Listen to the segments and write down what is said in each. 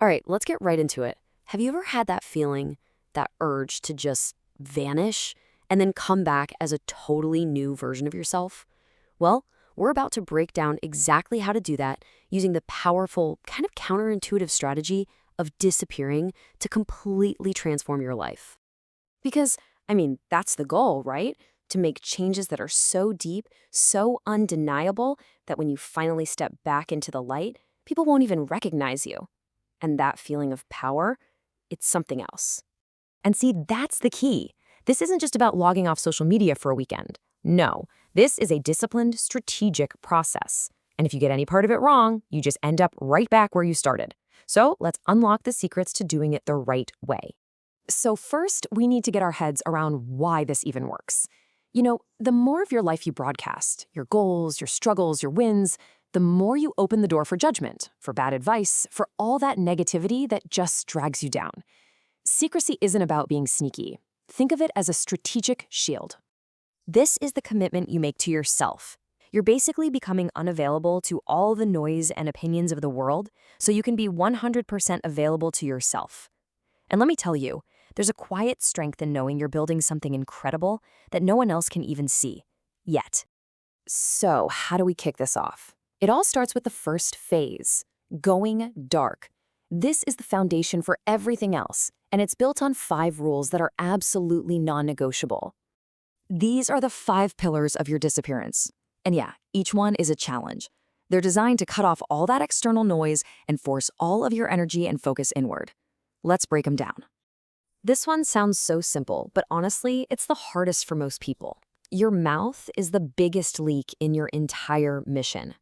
All right, let's get right into it. Have you ever had that feeling, that urge to just vanish and then come back as a totally new version of yourself? Well, we're about to break down exactly how to do that using the powerful, kind of counterintuitive strategy of disappearing to completely transform your life. Because, that's the goal, right? To make changes that are so deep, so undeniable that when you finally step back into the light, people won't even recognize you. And that feeling of power, it's something else. And see, that's the key. This isn't just about logging off social media for a weekend. No, this is a disciplined, strategic process. And if you get any part of it wrong, you just end up right back where you started. So let's unlock the secrets to doing it the right way. So first, we need to get our heads around why this even works. The more of your life you broadcast, your goals, your struggles, your wins, the more you open the door for judgment, for bad advice, for all that negativity that just drags you down. Secrecy isn't about being sneaky. Think of it as a strategic shield. This is the commitment you make to yourself. You're basically becoming unavailable to all the noise and opinions of the world so you can be 100% available to yourself. And let me tell you, there's a quiet strength in knowing you're building something incredible that no one else can even see. Yet. So, how do we kick this off? It all starts with the first phase, going dark. This is the foundation for everything else, and it's built on 5 rules that are absolutely non-negotiable. These are the 5 pillars of your disappearance. And yeah, each one is a challenge. They're designed to cut off all that external noise and force all of your energy and focus inward. Let's break them down. This one sounds so simple, but honestly, it's the hardest for most people. Your mouth is the biggest leak in your entire mission.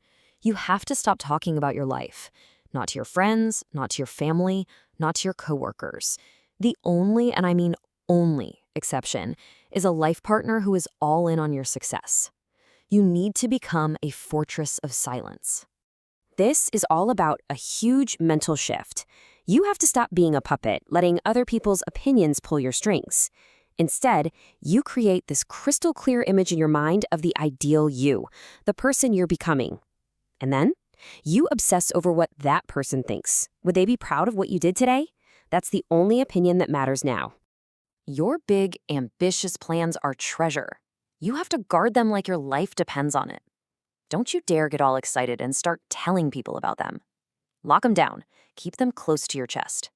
You have to stop talking about your life. Not to your friends, not to your family, not to your coworkers. The only, and I mean only, exception is a life partner who is all in on your success. You need to become a fortress of silence. This is all about a huge mental shift. You have to stop being a puppet, letting other people's opinions pull your strings. Instead, you create this crystal clear image in your mind of the ideal you, the person you're becoming. And then, you obsess over what that person thinks. Would they be proud of what you did today? That's the only opinion that matters now. Your big, ambitious plans are treasure. You have to guard them like your life depends on it. Don't you dare get all excited and start telling people about them. Lock them down. Keep them close to your chest.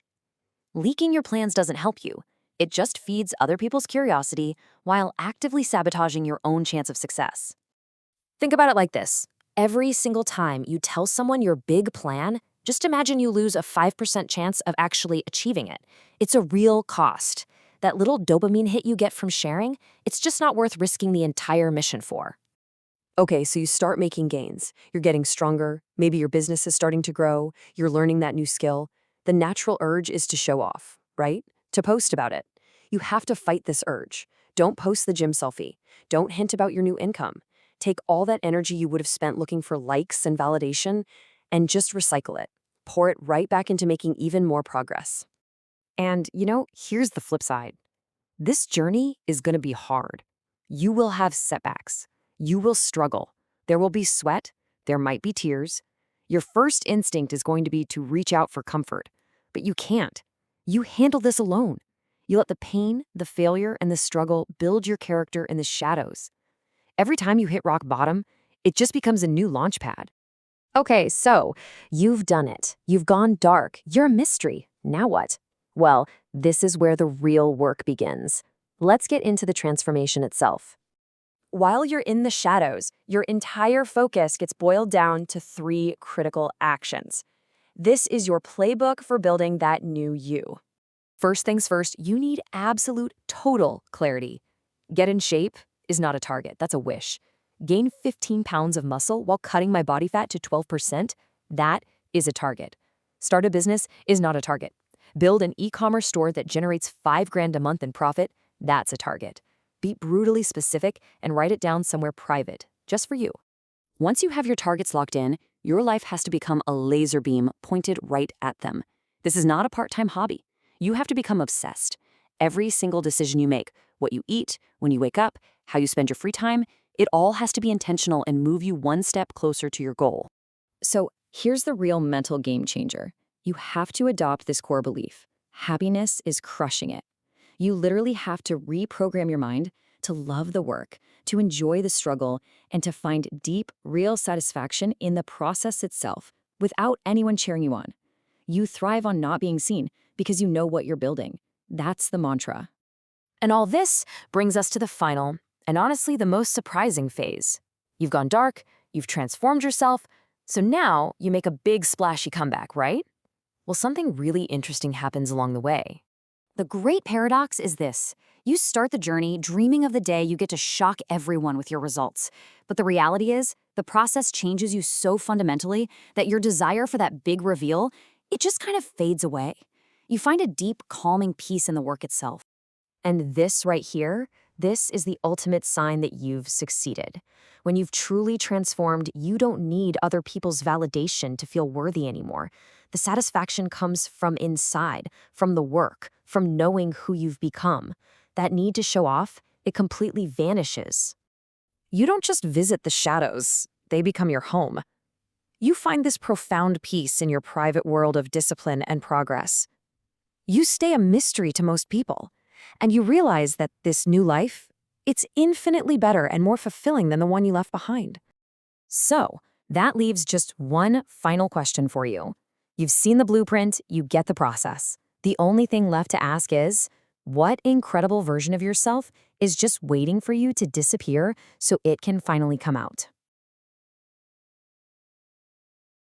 Leaking your plans doesn't help you. It just feeds other people's curiosity while actively sabotaging your own chance of success. Think about it like this. Every single time you tell someone your big plan, just imagine you lose a 5% chance of actually achieving it. It's a real cost. That little dopamine hit you get from sharing, it's just not worth risking the entire mission for. Okay, so you start making gains. You're getting stronger. Maybe your business is starting to grow. You're learning that new skill. The natural urge is to show off, right? To post about it. You have to fight this urge. Don't post the gym selfie. Don't hint about your new income. Take all that energy you would have spent looking for likes and validation and just recycle it. Pour it right back into making even more progress. And, here's the flip side. This journey is going to be hard. You will have setbacks. You will struggle. There will be sweat. There might be tears. Your first instinct is going to be to reach out for comfort. But you can't. You handle this alone. You let the pain, the failure, and the struggle build your character in the shadows. Every time you hit rock bottom, it just becomes a new launch pad. Okay, so you've done it. You've gone dark. You're a mystery. Now what? Well, this is where the real work begins. Let's get into the transformation itself. While you're in the shadows, your entire focus gets boiled down to 3 critical actions. This is your playbook for building that new you. First things first, you need absolute total clarity. Get in shape is not a target, that's a wish. Gain 15 pounds of muscle while cutting my body fat to 12%, that is a target. Start a business is not a target. Build an e-commerce store that generates $5,000 a month in profit, that's a target. Be brutally specific and write it down somewhere private, just for you. Once you have your targets locked in, your life has to become a laser beam pointed right at them. This is not a part-time hobby. You have to become obsessed. Every single decision you make, what you eat, when you wake up, how you spend your free time, it all has to be intentional and move you one step closer to your goal. So here's the real mental game changer. You have to adopt this core belief. Happiness is crushing it. You literally have to reprogram your mind to love the work, to enjoy the struggle, and to find deep, real satisfaction in the process itself without anyone cheering you on. You thrive on not being seen because you know what you're building. That's the mantra. And all this brings us to the final, and honestly the most surprising phase. You've gone dark, you've transformed yourself, so now you make a big splashy comeback, right? Well, something really interesting happens along the way. The great paradox is this. You start the journey dreaming of the day you get to shock everyone with your results. But the reality is, the process changes you so fundamentally that your desire for that big reveal, it just kind of fades away. You find a deep, calming peace in the work itself. And this right here, this is the ultimate sign that you've succeeded. When you've truly transformed, you don't need other people's validation to feel worthy anymore. The satisfaction comes from inside, from the work, from knowing who you've become. That need to show off, it completely vanishes. You don't just visit the shadows, they become your home. You find this profound peace in your private world of discipline and progress. You stay a mystery to most people, and you realize that this new life, it's infinitely better and more fulfilling than the one you left behind. So, that leaves just one final question for you. You've seen the blueprint, you get the process. The only thing left to ask is, what incredible version of yourself is just waiting for you to disappear so it can finally come out?